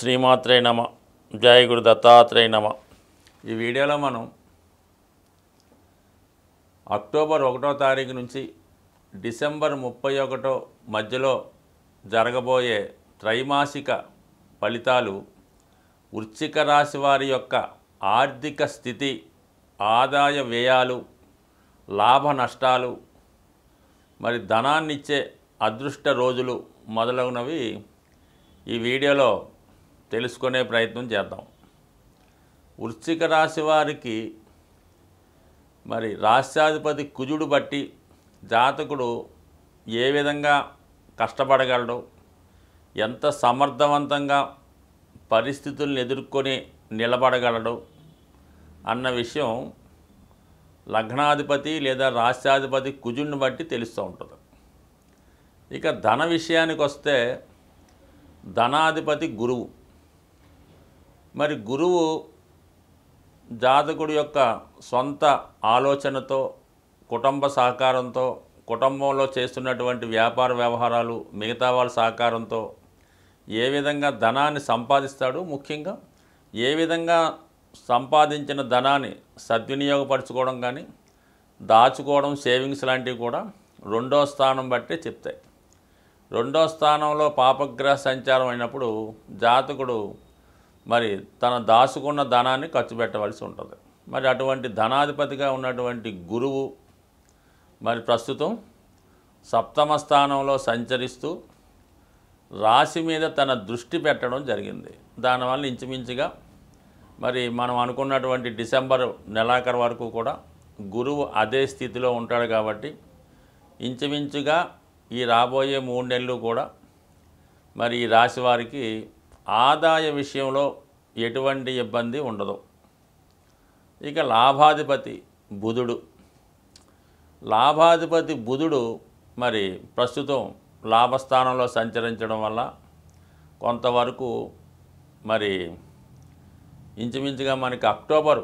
శ్రీమాత్రే నమ. జయ గురు దత్తాత్రేయ నమ. ఈ వీడియోలో మనం అక్టోబర్ 1వ తారీఖు నుంచి డిసెంబర్ 31 మధ్యలో జరగబోయే త్రైమాసిక ఫలితాలు, వృశ్చిక రాశి వారి యొక్క ఆర్థిక స్థితి, ఆదాయ వ్యయాలు, లాభ నష్టాలు, మరి ధనాన్నిచ్చే అదృష్ట రోజులు మొదలగునవి ఈ వీడియోలో తెలుసుకునే ప్రయత్నం చేద్దాం. వృశ్చిక రాశి వారికి మరి రాశ్యాధిపతి కుజుడు బట్టి జాతకుడు ఏ విధంగా కష్టపడగలడు, ఎంత సమర్థవంతంగా పరిస్థితులను ఎదుర్కొని నిలబడగలడు అన్న విషయం లగ్నాధిపతి లేదా రాశ్యాధిపతి కుజుడిని బట్టి తెలుస్తూ ఉంటుంది. ఇక ధన విషయానికి వస్తే ధనాధిపతి గురువు. మరి గురువు జాతకుడి యొక్క సొంత ఆలోచనతో, కుటుంబ సహకారంతో, కుటుంబంలో చేస్తున్నటువంటి వ్యాపార వ్యవహారాలు, మిగతా వాళ్ళ సహకారంతో ఏ విధంగా ధనాన్ని సంపాదిస్తాడు, ముఖ్యంగా ఏ విధంగా సంపాదించిన ధనాన్ని సద్వినియోగపరచుకోవడం కానీ దాచుకోవడం, సేవింగ్స్ లాంటివి కూడా 2వ స్థానం బట్టే చెప్తాయి. 2వ స్థానంలో పాపగ్రహ సంచారం అయినప్పుడు జాతకుడు మరి తన దాచుకున్న ధనాన్ని ఖర్చు పెట్టవలసి ఉంటుంది. మరి అటువంటి ధనాధిపతిగా ఉన్నటువంటి గురువు మరి ప్రస్తుతం 7వ స్థానంలో సంచరిస్తూ రాశి మీద తన దృష్టి పెట్టడం జరిగింది. దానివల్ల ఇంచుమించుగా మరి మనం అనుకున్నటువంటి డిసెంబర్ నెలాఖరు వరకు కూడా గురువు అదే స్థితిలో ఉంటాడు. కాబట్టి ఇంచుమించుగా ఈ రాబోయే 3 నెలలు కూడా మరి ఈ రాశి వారికి ఆదాయ విషయంలో ఎటువంటి ఇబ్బంది ఉండదు. ఇక లాభాధిపతి బుధుడు. లాభాధిపతి బుధుడు మరి ప్రస్తుతం లాభస్థానంలో సంచరించడం వల్ల కొంతవరకు మరి ఇంచుమించుగా మనకి అక్టోబర్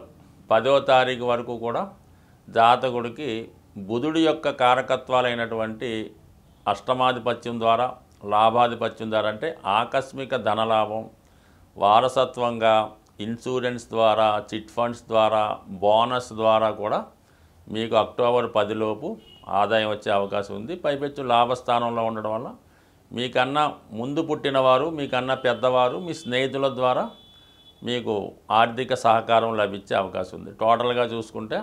10వ తారీఖు వరకు కూడా జాతకుడికి బుధుడి యొక్క కారకత్వాలైనటువంటి అష్టమాధిపత్యం ద్వారా, లాభాధిపత్యం ద్వారా, అంటే ఆకస్మిక ధనలాభం, వారసత్వంగా, ఇన్సూరెన్స్ ద్వారా, చిట్ ఫండ్స్ ద్వారా, బోనస్ ద్వారా కూడా మీకు అక్టోబర్ 10 లోపు ఆదాయం వచ్చే అవకాశం ఉంది. పైపెచ్చు లాభస్థానంలో ఉండడం వల్ల మీకన్నా ముందు పుట్టినవారు, మీకన్నా పెద్దవారు, మీ స్నేహితుల ద్వారా మీకు ఆర్థిక సహకారం లభించే అవకాశం ఉంది. టోటల్గా చూసుకుంటే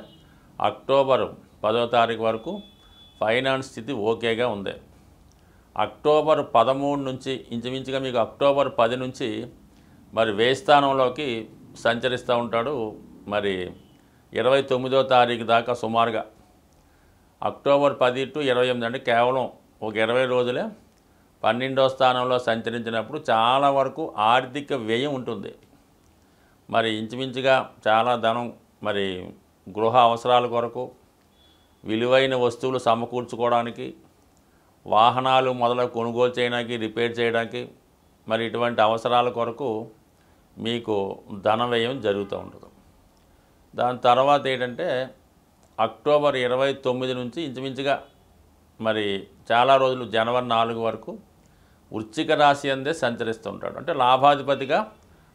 అక్టోబర్ 10వ తారీఖు వరకు ఫైనాన్స్ స్థితి ఓకేగా ఉంది. అక్టోబర్ 13 నుంచి ఇంచుమించుగా మీకు అక్టోబర్ 10 నుంచి మరి వ్యయ స్థానంలోకి సంచరిస్తూ ఉంటాడు. మరి 29వ తారీఖు దాకా సుమారుగా అక్టోబర్ 10 to 28 అంటే కేవలం ఒక 20 రోజులే 12వ స్థానంలో సంచరించినప్పుడు చాలా వరకు ఆర్థిక వ్యయం ఉంటుంది. మరి ఇంచుమించుగా చాలా ధనం మరి గృహ అవసరాల కొరకు, విలువైన వస్తువులు సమకూర్చుకోవడానికి, వాహనాలు మొదలు కొనుగోలు చేయడానికి, రిపేర్ చేయడానికి, మరి ఇటువంటి అవసరాల కొరకు మీకు ధన వ్యయం జరుగుతూ ఉంటుంది. దాని తర్వాత ఏంటంటే అక్టోబర్ 29 నుంచి ఇంచుమించుగా మరి చాలా రోజులు జనవరి 4 వరకు వృశ్చిక రాశి అందే సంచరిస్తుంటాడు. అంటే లాభాధిపతిగా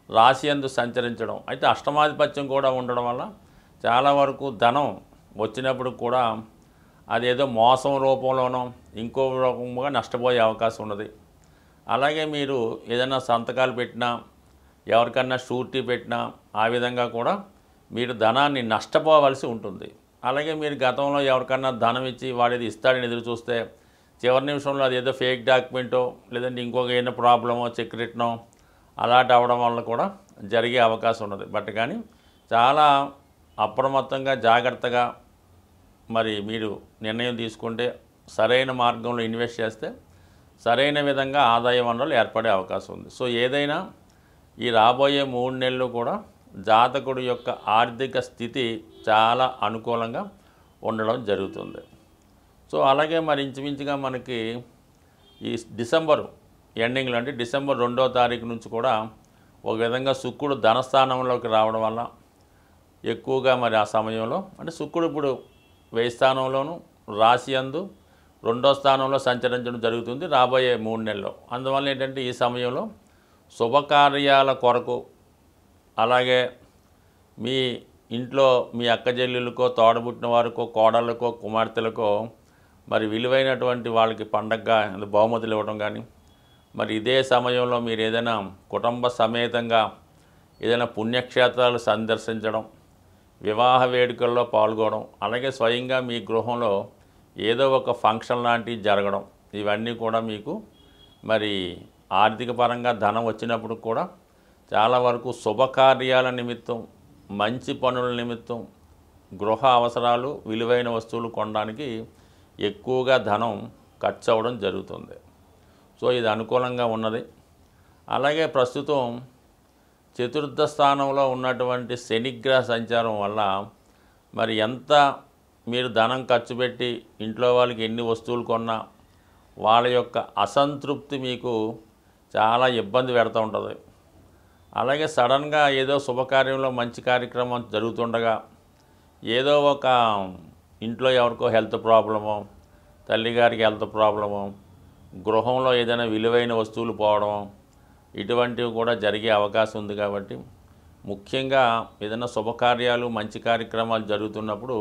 రాశి అందు సంచరించడం, అయితే అష్టమాధిపత్యం కూడా ఉండడం వల్ల చాలా వరకు ధనం వచ్చినప్పుడు కూడా అదేదో మోసం రూపంలోనో ఇంకో రూపంగా నష్టపోయే అవకాశం ఉన్నది. అలాగే మీరు ఏదైనా సంతకాలు పెట్టినా, ఎవరికన్నా షూరిటీ పెట్టినా ఆ విధంగా కూడా మీరు ధనాన్ని నష్టపోవలసి ఉంటుంది. అలాగే మీరు గతంలో ఎవరికన్నా ధనం ఇచ్చి వాడేది ఇస్తాడని ఎదురు చూస్తే చివరి నిమిషంలో అదేదో ఫేక్ డాక్యుమెంటో లేదంటే ఇంకొక ఏదైనా ప్రాబ్లమో, చెక్ రిటనో అలాంటి అవ్వడం వల్ల కూడా జరిగే అవకాశం ఉన్నది. బట్ కానీ చాలా అప్రమత్తంగా, జాగ్రత్తగా మరి మీరు నిర్ణయం తీసుకుంటే, సరైన మార్గంలో ఇన్వెస్ట్ చేస్తే సరైన విధంగా ఆదాయ వనరులు ఏర్పడే అవకాశం ఉంది. సో ఏదైనా ఈ రాబోయే 3 నెలలు కూడా జాతకుడి యొక్క ఆర్థిక స్థితి చాలా అనుకూలంగా ఉండడం జరుగుతుంది. సో అలాగే మరి ఇంచుమించుగా మనకి ఈ డిసెంబర్ ఎండింగ్లో అంటే డిసెంబర్ 2వ తారీఖు నుంచి కూడా ఒక విధంగా శుక్రుడు ధనస్థానంలోకి రావడం వల్ల ఎక్కువగా మరి ఆ సమయంలో అంటే శుక్రుడు ఇప్పుడు వ్యయ స్థానంలోను, రాశి యందు 2వ స్థానంలో సంచరించడం జరుగుతుంది రాబోయే 3 నెలల్లో. అందువల్ల ఏంటంటే ఈ సమయంలో శుభకార్యాల కొరకు, అలాగే మీ ఇంట్లో మీ అక్క చెల్లెళ్ళకో, తోడబుట్టిన వారికో, కోడళ్ళకో, కుమార్తెలకో మరి విలువైనటువంటి వాళ్ళకి పండగగా బహుమతులు ఇవ్వడం కానీ, మరి ఇదే సమయంలో మీరు ఏదైనా కుటుంబ సమేతంగా ఏదైనా పుణ్యక్షేత్రాలు సందర్శించడం, వివాహ వేడుకల్లో పాల్గొనడం, అలాగే స్వయంగా మీ గృహంలో ఏదో ఒక ఫంక్షన్ లాంటివి జరగడం, ఇవన్నీ కూడా మీకు మరి ఆర్థిక పరంగా ధనం వచ్చినప్పుడు కూడా చాలా వరకు శుభకార్యాల నిమిత్తం, మంచి పనుల నిమిత్తం, గృహ అవసరాలు, విలువైన వస్తువులు కొనడానికి ఎక్కువగా ధనం ఖర్చు అవ్వడం జరుగుతుంది. సో ఇది అనుకూలంగా ఉన్నది. అలాగే ప్రస్తుతం చతుర్థ స్థానంలో ఉన్నటువంటి శనిగ్రహ సంచారం వల్ల మరి ఎంత మీరు ధనం ఖర్చు పెట్టి ఇంట్లో వాళ్ళకి ఎన్ని వస్తువులు కొన్నా వాళ్ళ యొక్క అసంతృప్తి మీకు చాలా ఇబ్బంది పెడుతూ ఉంటుంది. అలాగే సడన్గా ఏదో శుభకార్యంలో మంచి కార్యక్రమం జరుగుతుండగా ఏదో ఒక ఇంట్లో ఎవరికో హెల్త్ ప్రాబ్లమో, తల్లిగారికి హెల్త్ ప్రాబ్లమో, గృహంలో ఏదైనా విలువైన వస్తువులు పోవడం, ఇటువంటివి కూడా జరిగే అవకాశం ఉంది. కాబట్టి ముఖ్యంగా ఏదైనా శుభకార్యాలు, మంచి కార్యక్రమాలు జరుగుతున్నప్పుడు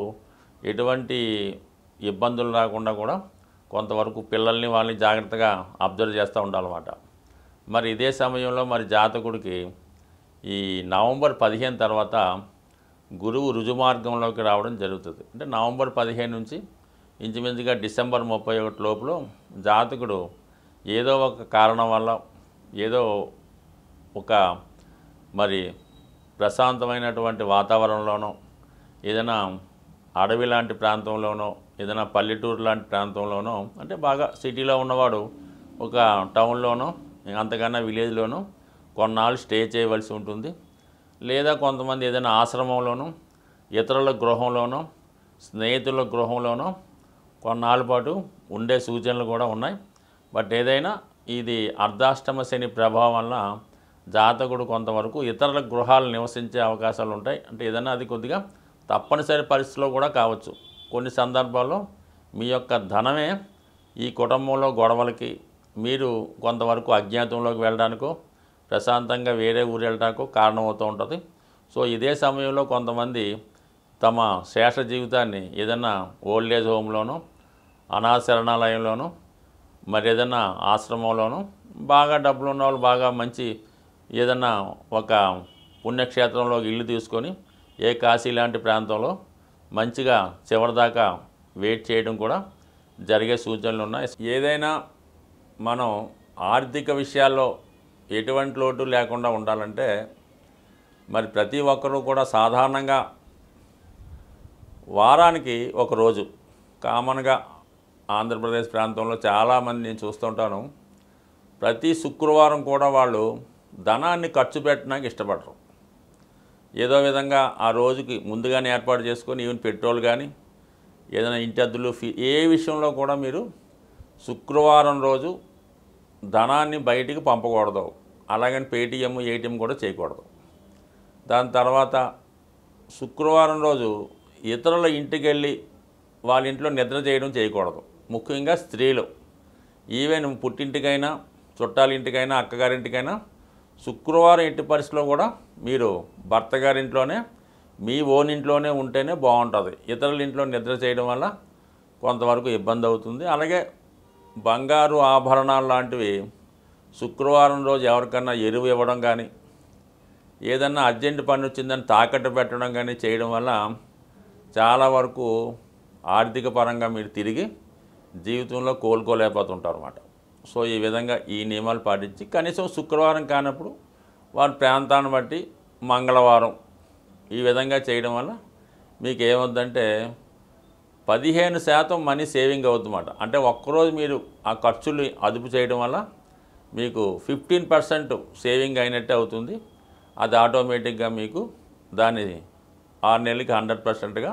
ఎటువంటి ఇబ్బందులు రాకుండా కూడా కొంతవరకు పిల్లల్ని వాళ్ళని జాగ్రత్తగా అబ్జర్వ్ చేస్తూ ఉండాలన్నమాట. మరి ఇదే సమయంలో మరి జాతకుడికి ఈ నవంబర్ 15 తర్వాత గురువు రుజుమార్గంలోకి రావడం జరుగుతుంది. అంటే నవంబర్ 15 నుంచి ఇంచుమించుగా డిసెంబర్ 31 లోపల జాతకుడు ఏదో ఒక కారణం వల్ల, ఏదో ఒక మరి ప్రశాంతమైనటువంటి వాతావరణంలోనో, ఏదైనా అడవి లాంటి ప్రాంతంలోనో, ఏదైనా పల్లెటూరు లాంటి ప్రాంతంలోనో, అంటే బాగా సిటీలో ఉన్నవాడు ఒక టౌన్లోనో, అంతకన్నా విలేజ్లోనో కొన్నాళ్ళు స్టే చేయవలసి ఉంటుంది. లేదా కొంతమంది ఏదైనా ఆశ్రమంలోనో, ఇతరుల గృహంలోనో, స్నేహితుల గృహంలోనో కొన్నాళ్ళ పాటు ఉండే సూచనలు కూడా ఉన్నాయి. బట్ ఏదైనా ఇది అర్ధాష్టమ శని ప్రభావం వల్ల జాతకుడు కొంతవరకు ఇతరుల గృహాలు నివసించే అవకాశాలు ఉంటాయి. అంటే ఏదైనా అది కొద్దిగా తప్పనిసరి పరిస్థితిలో కూడా కావచ్చు. కొన్ని సందర్భాల్లో మీ యొక్క ధనమే ఈ కుటుంబంలో గొడవలకి, మీరు కొంతవరకు అజ్ఞాతంలోకి వెళ్ళడానికో, ప్రశాంతంగా వేరే ఊరు వెళ్ళడానికో కారణమవుతూ ఉంటుంది. సో ఇదే సమయంలో కొంతమంది తమ శేష జీవితాన్ని ఏదైనా ఓల్డ్ ఏజ్ హోమ్లోనో, అనాథ శరణాలయంలోనో, మరి ఏదైనా ఆశ్రమంలోనో, బాగా డబ్బులు ఉన్న వాళ్ళు బాగా మంచి ఏదైనా ఒక పుణ్యక్షేత్రంలో ఇల్లు తీసుకొని ఏ కాశీ లాంటి ప్రాంతంలో మంచిగా చివరిదాకా వెయిట్ చేయడం కూడా జరిగే సూచనలు ఉన్నాయి. ఏదైనా మనం ఆర్థిక విషయాల్లో ఎటువంటి లోటు లేకుండా ఉండాలంటే మరి ప్రతి ఒక్కరూ కూడా సాధారణంగా వారానికి ఒక రోజు, కామన్గా ఆంధ్రప్రదేశ్ ప్రాంతంలో చాలామంది నేను చూస్తుంటాను, ప్రతి శుక్రవారం కూడా వాళ్ళు ధనాన్ని ఖర్చు పెట్టడానికి ఇష్టపడరు. ఏదో విధంగా ఆ రోజుకి ముందుగానే ఏర్పాటు చేసుకొని ఈవెన్ పెట్రోల్ కానీ, ఏదైనా ఇంటి అద్దెలు, ఏ విషయంలో కూడా మీరు శుక్రవారం రోజు ధనాన్ని బయటికి పంపకూడదు. అలాగని పేటీఎం, ఏటీఎం కూడా చేయకూడదు. దాని తర్వాత శుక్రవారం రోజు ఇతరుల ఇంటికి వెళ్ళి వాళ్ళ ఇంట్లో నిద్ర చేయడం చేయకూడదు. ముఖ్యంగా స్త్రీలు, ఈవెన్ పుట్టింటికైనా, చుట్టాల ఇంటికైనా, అక్కగారింటికైనా శుక్రవారం ఎట్టి పరిస్థితిలో కూడా మీరు భర్త గారింట్లోనే, మీ ఓన్ ఇంట్లోనే ఉంటేనే బాగుంటుంది. ఇతరుల ఇంట్లో నిద్ర చేయడం వల్ల కొంతవరకు ఇబ్బంది అవుతుంది. అలాగే బంగారు ఆభరణాలు లాంటివి శుక్రవారం రోజు ఎవరికన్నా ఎరువు ఇవ్వడం కానీ, ఏదన్నా అర్జెంట్ పని వచ్చిందని తాకట్టు పెట్టడం కానీ చేయడం వల్ల చాలా వరకు ఆర్థిక పరంగా మీరు తిరిగి జీవితంలో కోలుకోలేకపోతుంటారు అన్నమాట. సో ఈ విధంగా ఈ నియమాలు పాటించి కనీసం శుక్రవారం కానప్పుడు వారి ప్రాంతాన్ని బట్టి మంగళవారం ఈ విధంగా చేయడం వల్ల మీకు ఏమవుతుందంటే 15% మనీ సేవింగ్ అవుతుందన్నమాట. అంటే ఒక్కరోజు మీరు ఆ ఖర్చులు అదుపు చేయడం వల్ల మీకు 15% సేవింగ్ అయినట్టే అవుతుంది. అది ఆటోమేటిక్గా మీకు దాన్ని 6 నెలలకి 100%గా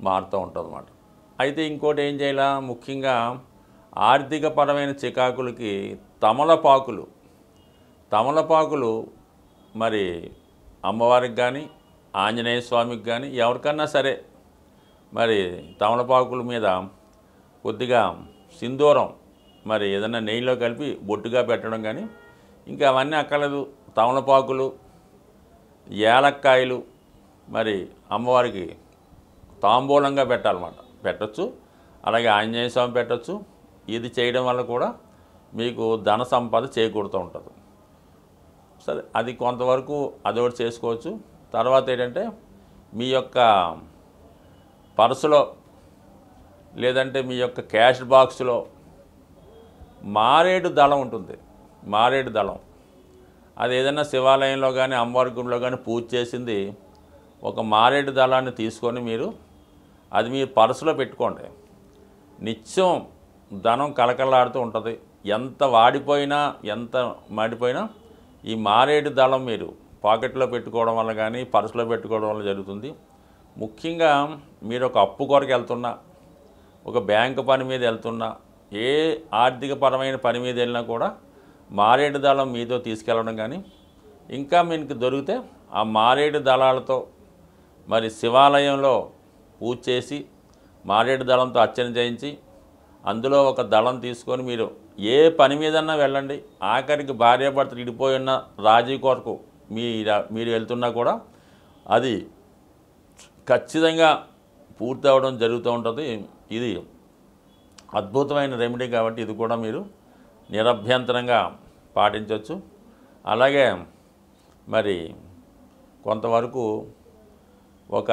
మారుతూ ఉంటుంది అన్నమాట. అయితే ఇంకోటి ఏం చేయాలా, ముఖ్యంగా ఆర్థికపరమైన చికాకులకి తమలపాకులు మరి అమ్మవారికి కానీ, ఆంజనేయ స్వామికి కానీ, ఎవరికన్నా సరే మరి తమలపాకుల మీద కొద్దిగా సింధూరం మరి ఏదైనా నెయ్యిలో కలిపి బొట్టుగా పెట్టడం కానీ, ఇంకా అవన్నీ అక్కర్లేదు. తమలపాకులు, ఏలక్కాయలు మరి అమ్మవారికి తాంబూలంగా పెట్టాలన్నమాట. పెట్టచ్చు. అలాగే ఆంజనేయ స్వామి పెట్టచ్చు. ఇది చేయడం వల్ల కూడా మీకు ధన సంపద చేకూరుతూ ఉంటుంది. సరే, అది కొంతవరకు అదొకటి చేసుకోవచ్చు. తర్వాత ఏంటంటే మీ యొక్క పర్సులో లేదంటే మీ యొక్క క్యాష్ బాక్స్లో మారేడు దళం ఉంటుంది. మారేడు దళం అది ఏదైనా శివాలయంలో కానీ అమ్మవారి గుడిలో కానీ పూజ చేసింది ఒక మారేడు దళాన్ని తీసుకొని మీరు అది మీ పర్సులో పెట్టుకోండి. నిత్యం ధనం కలకలాడుతూ ఉంటుంది. ఎంత వాడిపోయినా ఎంత మాడిపోయినా ఈ మారేడు దళం మీరు పాకెట్లో పెట్టుకోవడం వల్ల కానీ పర్సులో పెట్టుకోవడం వల్ల జరుగుతుంది. ముఖ్యంగా మీరు ఒక అప్పు కొరకు వెళ్తున్నా, ఒక బ్యాంకు పని మీద వెళ్తున్నా, ఏ ఆర్థికపరమైన పని మీద వెళ్ళినా కూడా మారేడు దళం మీతో తీసుకెళ్ళడం కానీ, ఇంకా మీకు దొరికితే ఆ మారేడు దళాలతో మరి శివాలయంలో పూజ చేసి మారేడు దళంతో అర్చన చేయించి అందులో ఒక దళం తీసుకొని మీరు ఏ పని మీదన్నా వెళ్ళండి. ఆఖరికి భార్యాభర్తలు ఇడిపోయి ఉన్న రాజీ కొరకు మీరు వెళ్తున్నా కూడా అది ఖచ్చితంగా పూర్తి అవ్వడం జరుగుతూ ఉంటుంది. ఇది అద్భుతమైన రెమెడీ కాబట్టి ఇది కూడా మీరు నిరభ్యంతరంగా పాటించవచ్చు. అలాగే మరి కొంతవరకు ఒక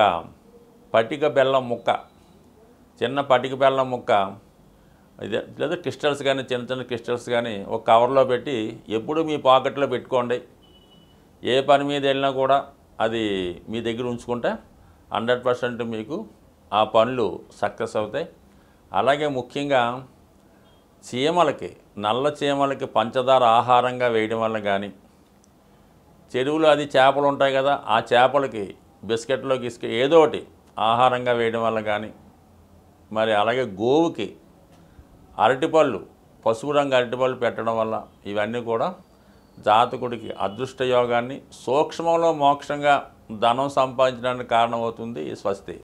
పటిక బెల్లం ముక్క, చిన్న పటిక బెల్లం ముక్క ఇదే లేదా క్రిస్టల్స్ కానీ చిన్న చిన్న క్రిస్టల్స్ కానీ ఒక కవర్లో పెట్టి ఎప్పుడు మీ పాకెట్లో పెట్టుకోండి. ఏ పని మీద వెళ్ళినా కూడా అది మీ దగ్గర ఉంచుకుంటే 100% మీకు ఆ పనులు సక్సెస్ అవుతాయి. అలాగే ముఖ్యంగా చీమలకి, నల్ల చీమలకి పంచదార ఆహారంగా వేయడం వల్ల కానీ, చెరువులో అది చేపలు ఉంటాయి కదా, ఆ చేపలకి బిస్కెట్లో ఏదో ఒకటి ఆహారంగా వేయడం వల్ల కానీ, మరి అలాగే గోవుకి అరటిపళ్ళు, పసుపు రంగు అరటిపళ్ళు పెట్టడం వల్ల ఇవన్నీ కూడా జాతకుడికి అదృష్ట యోగాన్ని, సూక్ష్మంలో మోక్షంగా ధనం సంపాదించడానికి కారణమవుతుంది. స్వస్తి.